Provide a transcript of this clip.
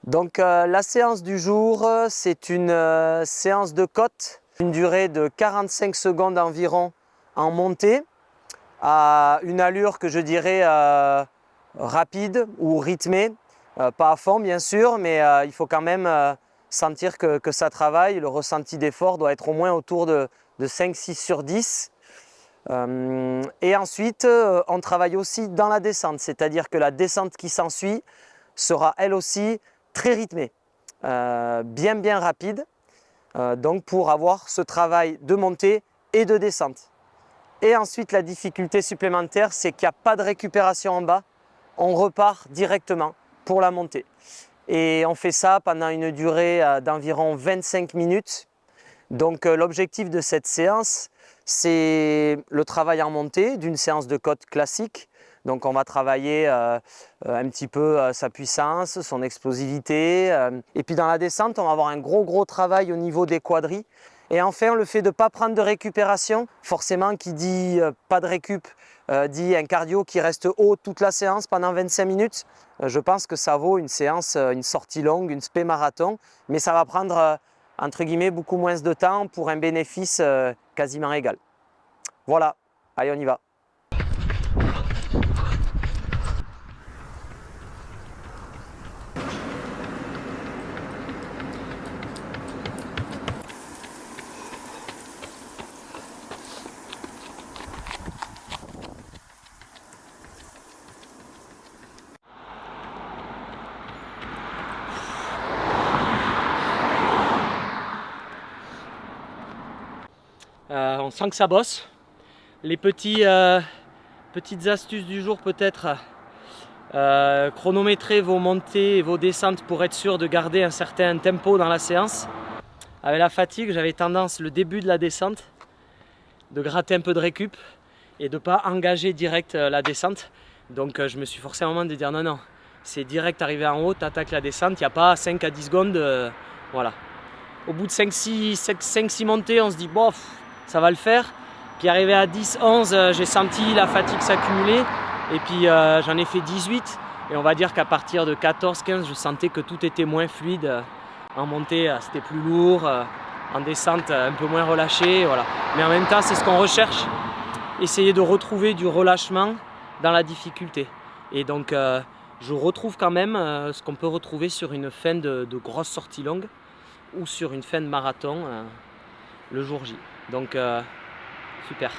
Donc la séance du jour, c'est une séance de côte, une durée de 45 secondes environ en montée, à une allure que je dirais rapide ou rythmée, pas à fond bien sûr, mais il faut quand même sentir que ça travaille. Le ressenti d'effort doit être au moins autour de 5-6 sur 10. Et ensuite, on travaille aussi dans la descente, c'est-à-dire que la descente qui s'ensuit sera elle aussi très rythmée, bien rapide, donc pour avoir ce travail de montée et de descente. Et ensuite, la difficulté supplémentaire, c'est qu'il n'y a pas de récupération en bas, on repart directement pour la montée. Et on fait ça pendant une durée d'environ 25 minutes. Donc l'objectif de cette séance, c'est le travail en montée d'une séance de côte classique. Donc on va travailler un petit peu sa puissance, son explosivité. Et puis dans la descente, on va avoir un gros travail au niveau des quadris. Et enfin, le fait de ne pas prendre de récupération, forcément qui dit pas de récup, dit un cardio qui reste haut toute la séance pendant 25 minutes. Je pense que ça vaut une séance, une sortie longue, une spé marathon, mais ça va prendre entre guillemets beaucoup moins de temps pour un bénéfice quasiment égal. Voilà, allez on y va. On sent que ça bosse. Les petites astuces du jour peut-être, chronométrer vos montées et vos descentes pour être sûr de garder un certain tempo dans la séance. Avec la fatigue, j'avais tendance le début de la descente de gratter un peu de récup et de ne pas engager direct la descente. Donc je me suis forcé à un moment de dire non, c'est direct arrivé en haut, tu attaques la descente, il n'y a pas 5 à 10 secondes. Voilà. Au bout de 5-6 montées, on se dit bof, ça va le faire. Puis arrivé à 10-11, j'ai senti la fatigue s'accumuler. Et puis j'en ai fait 18. Et on va dire qu'à partir de 14-15, je sentais que tout était moins fluide. En montée, c'était plus lourd. En descente, un peu moins relâché. Voilà. Mais en même temps, c'est ce qu'on recherche. Essayer de retrouver du relâchement dans la difficulté. Et donc, je retrouve quand même ce qu'on peut retrouver sur une fin de grosse sortie longue ou sur une fin de marathon le jour J. Donc super.